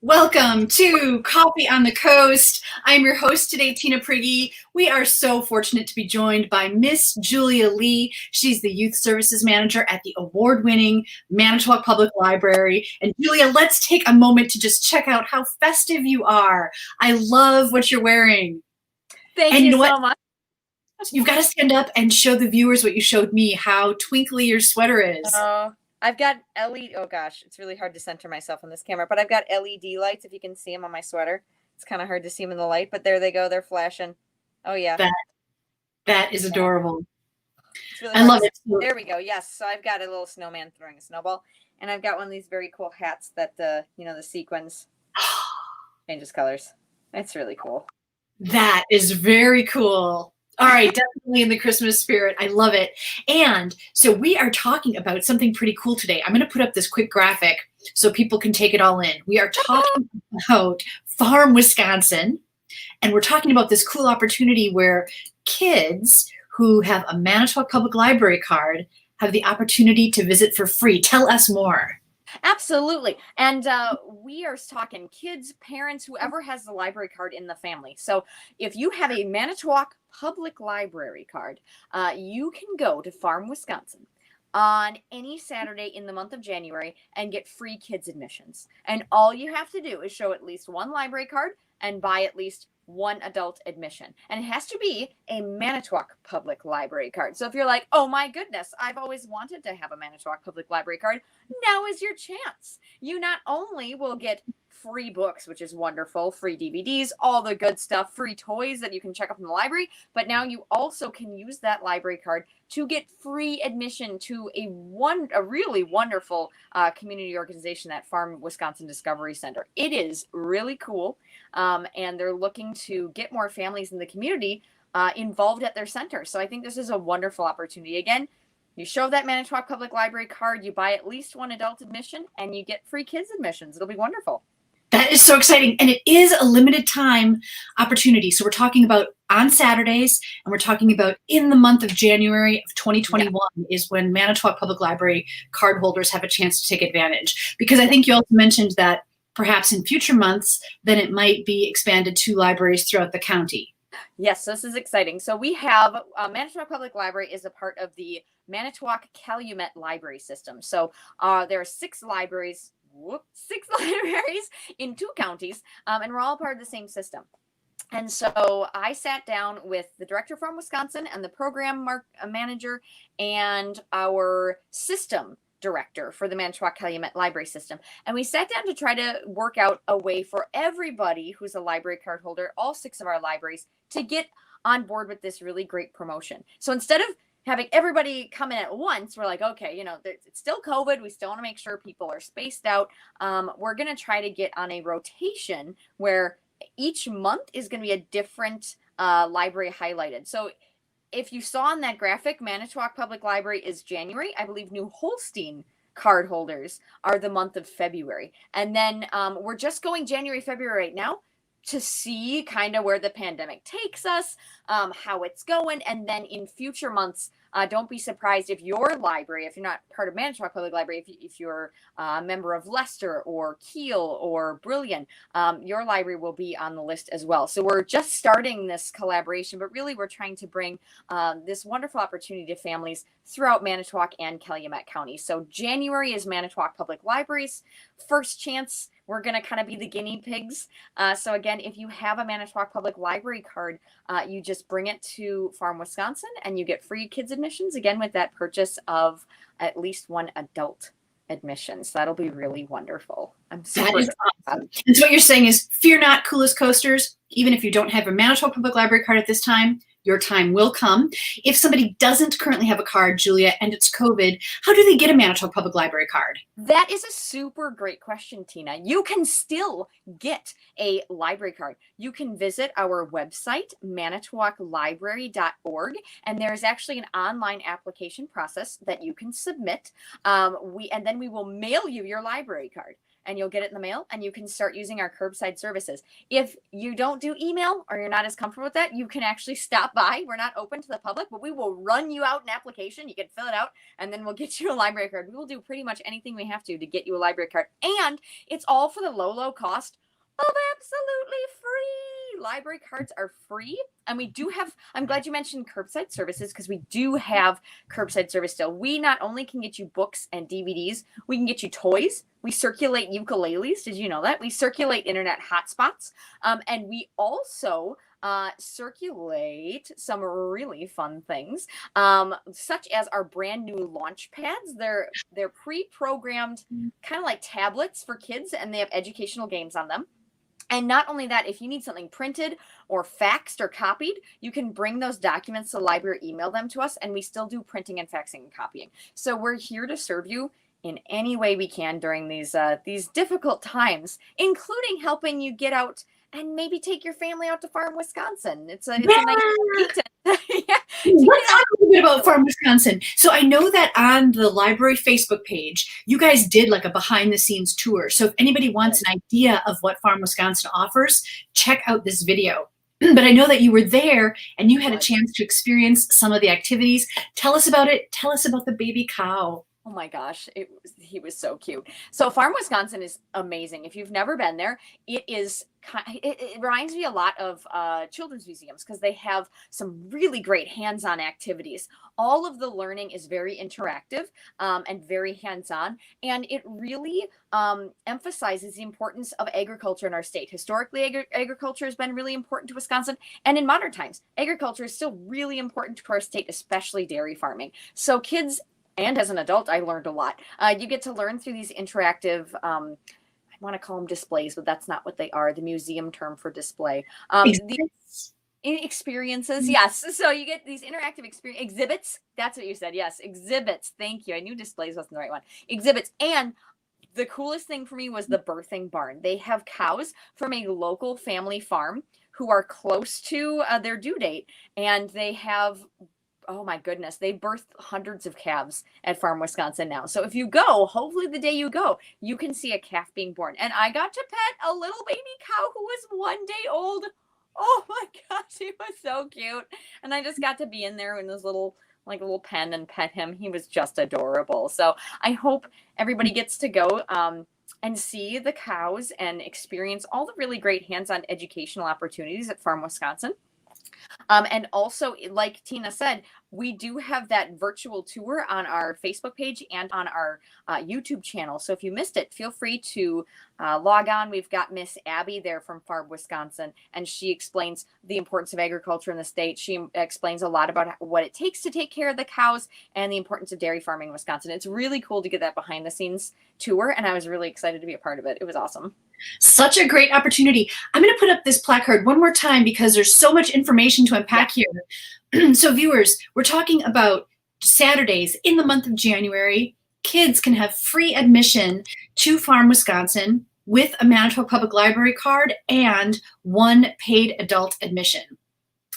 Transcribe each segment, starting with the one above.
Welcome to Coffee on the Coast. I'm your host today, Tina Prigge. We are so fortunate to be joined by Miss Julia Lee. She's the Youth Services Manager at the award-winning Manitowoc Public Library. And Julia, let's take a moment to just check out how festive you are. I love what you're wearing. Thank you so much. You've got to stand up and show the viewers what you showed me, how twinkly your sweater is. I've got LED, oh gosh, it's really hard to center myself on this camera, but I've got LED lights, if you can see them on my sweater. It's kind of hard to see them in the light, but there they go, they're flashing. Oh yeah. That is adorable. Really I love it. There we go, yes. So I've got a little snowman throwing a snowball, and I've got one of these very cool hats that, the sequins changes colors. It's really cool. That is very cool. All right, definitely in the Christmas spirit. I love it. And so we are talking about something pretty cool today. I'm going to put up this quick graphic so people can take it all in. We are talking about Farm, Wisconsin, and we're talking about this cool opportunity where kids who have a Manitowoc Public Library card have the opportunity to visit for free. Tell us more. Absolutely. And we are talking kids, parents, whoever has the library card in the family. So if you have a Manitowoc Public Library card, you can go to Farm, Wisconsin on any Saturday in the month of January and get free kids admissions. And all you have to do is show at least one library card and buy at least one adult admission. And it has to be a Manitowoc Public Library card. So if you're like, oh my goodness, I've always wanted to have a Manitowoc Public Library card, now is your chance. You not only will get free books, which is wonderful, free DVDs, all the good stuff, free toys that you can check out from the library, but now you also can use that library card to get free admission to a really wonderful community organization, that Farm Wisconsin Discovery Center. It is really cool, and they're looking to get more families in the community involved at their center. So I think this is a wonderful opportunity. Again, you show that Manitowoc Public Library card, you buy at least one adult admission, and you get free kids admissions. It'll be wonderful. That is so exciting. And it is a limited time opportunity. So we're talking about on Saturdays, and we're talking about in the month of January of 2021 is when Manitowoc Public Library card holders have a chance to take advantage. Because I think you also mentioned that perhaps in future months, then it might be expanded to libraries throughout the county. Yes, this is exciting. So we have Manitowoc Public Library is a part of the Manitowoc Calumet Library System. So there are 6 libraries in 2 counties, and we're all part of the same system. And so I sat down with the director from Wisconsin and the program manager and our system director for the Manitowoc Calumet Library System. And we sat down to try to work out a way for everybody who's a library card holder, all 6 of our libraries, to get on board with this really great promotion. So instead of having everybody come in at once, we're like, okay, it's still COVID. We still want to make sure people are spaced out. We're going to try to get on a rotation where each month is going to be a different library highlighted. So if you saw in that graphic, Manitowoc Public Library is January. I believe New Holstein card holders are the month of February. And then we're just going January, February right now to see kind of where the pandemic takes us, how it's going. And then in future months, don't be surprised if your library, if you're not part of Manitowoc Public Library, if you're a member of Leicester or Kiel or Brillion, your library will be on the list as well. So we're just starting this collaboration, but really we're trying to bring this wonderful opportunity to families throughout Manitowoc and Calumet County. So January is Manitowoc Public Library's first chance. We're going to kind of be the guinea pigs. So again, if you have a Manitowoc Public Library card, you just bring it to Farm, Wisconsin, and you get free kids admissions, again, with that purchase of at least one adult admission. So that'll be really wonderful. I'm super excited. Awesome. And so what you're saying is, fear not, coolest coasters. Even if you don't have a Manitowoc Public Library card at this time, your time will come. If somebody doesn't currently have a card, Julia, and it's COVID, how do they get a Manitowoc Public Library card? That is a super great question, Tina. You can still get a library card. You can visit our website, manitowoclibrary.org, and there's actually an online application process that you can submit. And then we will mail you your library card. And you'll get it in the mail, and you can start using our curbside services. If you don't do email or you're not as comfortable with that, you can actually stop by. We're not open to the public, but we will run you out an application. You can fill it out, and then we'll get you a library card. We will do pretty much anything we have to get you a library card. And it's all for the low cost of absolutely free. Library cards are free. And we do have, I'm glad you mentioned curbside services, because we do have curbside service still. We not only can get you books and DVDs, we can get you toys. We circulate ukuleles. Did you know that? We circulate internet hotspots. And we also circulate some really fun things, such as our brand new launch pads. They're pre-programmed, kind of like tablets for kids, and they have educational games on them. And not only that, if you need something printed or faxed or copied, you can bring those documents to the library, email them to us, and we still do printing and faxing and copying. So we're here to serve you in any way we can during these difficult times, including helping you get out and maybe take your family out to Farm, Wisconsin. It's a nice weekend. Yeah. Let's talk a little bit about Farm, Wisconsin. So I know that on the library Facebook page, you guys did like a behind the scenes tour. So if anybody wants an idea of what Farm, Wisconsin offers, check out this video. But I know that you were there and you had a chance to experience some of the activities. Tell us about it. Tell us about the baby cow. Oh my gosh, he was so cute. So Farm, Wisconsin is amazing. If you've never been there, it reminds me a lot of children's museums, because they have some really great hands-on activities. All of the learning is very interactive and very hands-on, and it really emphasizes the importance of agriculture in our state. Historically, agriculture has been really important to Wisconsin, and in modern times, agriculture is still really important to our state, especially dairy farming. So kids, and as an adult, I learned a lot. You get to learn through these interactive, I want to call them displays, but that's not what they are. The museum term for display. These experiences, yes. So you get these interactive exhibits. That's what you said. Yes, exhibits. Thank you. I knew displays wasn't the right one. Exhibits. And the coolest thing for me was the birthing barn. They have cows from a local family farm who are close to their due date, and they have, oh my goodness, they birth hundreds of calves at Farm, Wisconsin now. So if you go, hopefully the day you go, you can see a calf being born. And I got to pet a little baby cow who was 1 day old. Oh my gosh, he was so cute. And I just got to be in there in this little pen and pet him. He was just adorable. So I hope everybody gets to go and see the cows and experience all the really great hands-on educational opportunities at Farm, Wisconsin. And also, like Tina said, we do have that virtual tour on our Facebook page and on our YouTube channel. So if you missed it, feel free to log on. We've got Miss Abby there from Farm, Wisconsin, and she explains the importance of agriculture in the state. She explains a lot about what it takes to take care of the cows and the importance of dairy farming in Wisconsin. It's really cool to get that behind the scenes tour, and I was really excited to be a part of it. It was awesome. Such a great opportunity. I'm going to put up this placard one more time because there's so much information to unpack here. So viewers, we're talking about Saturdays in the month of January. Kids can have free admission to Farm, Wisconsin with a Manitowoc Public Library card and one paid adult admission.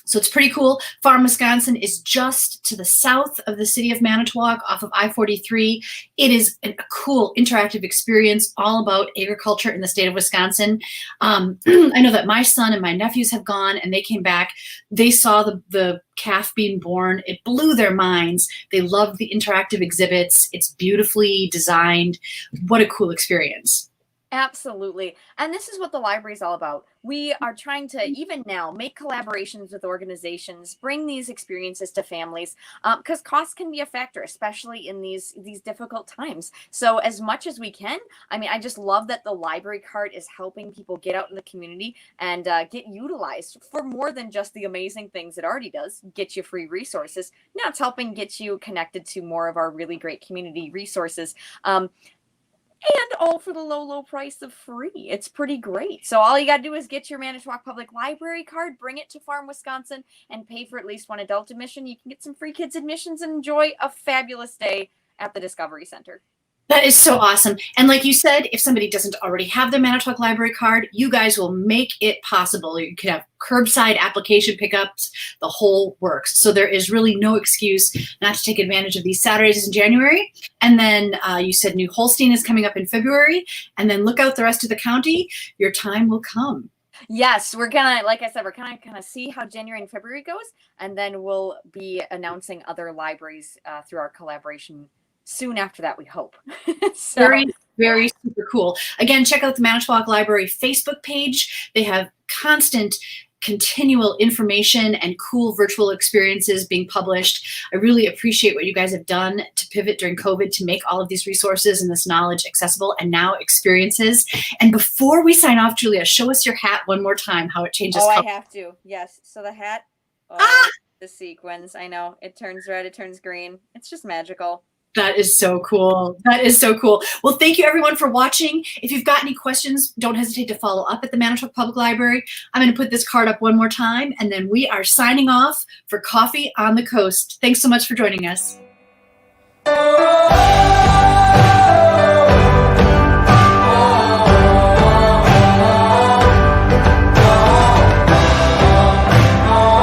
So it's pretty cool. Farm, Wisconsin is just to the south of the city of Manitowoc off of I-43. It is a cool interactive experience all about agriculture in the state of Wisconsin. I know that my son and my nephews have gone and they came back. They saw the calf being born. It blew their minds. They loved the interactive exhibits. It's beautifully designed. What a cool experience. Absolutely. And this is what the library is all about. We are trying to, even now, make collaborations with organizations, bring these experiences to families, because cost can be a factor, especially in these difficult times. So as much as we can, I mean, I just love that the library card is helping people get out in the community and get utilized for more than just the amazing things it already does, get you free resources. Now it's helping get you connected to more of our really great community resources. and all for the low, low price of free. It's pretty great. So all you got to do is get your Manitowoc Public Library card, bring it to Farm, Wisconsin, and pay for at least one adult admission. You can get some free kids admissions and enjoy a fabulous day at the Discovery Center. That is so awesome. And like you said, if somebody doesn't already have their Manitowoc Library card, you guys will make it possible. You can have curbside application pickups, the whole works. So there is really no excuse not to take advantage of these Saturdays in January. And then you said New Holstein is coming up in February. And then look out the rest of the county. Your time will come. Yes, we're gonna, like I said, we're gonna kind of see how January and February goes, and then we'll be announcing other libraries through our collaboration soon after that, we hope. So. Very, very super cool. Again, check out the Manitowoc Library Facebook page. They have constant, continual information and cool virtual experiences being published. I really appreciate what you guys have done to pivot during COVID to make all of these resources and this knowledge accessible, and now experiences. And before we sign off, Julia, show us your hat one more time, how it changes color. I have to. Yes. So the hat, the sequins, I know. It turns red, it turns green. It's just magical. That is so cool. That is so cool. Well, thank you everyone for watching. If you've got any questions, don't hesitate to follow up at the Manitowoc Public Library. I'm going to put this card up one more time, and then we are signing off for Coffee on the Coast. Thanks so much for joining us.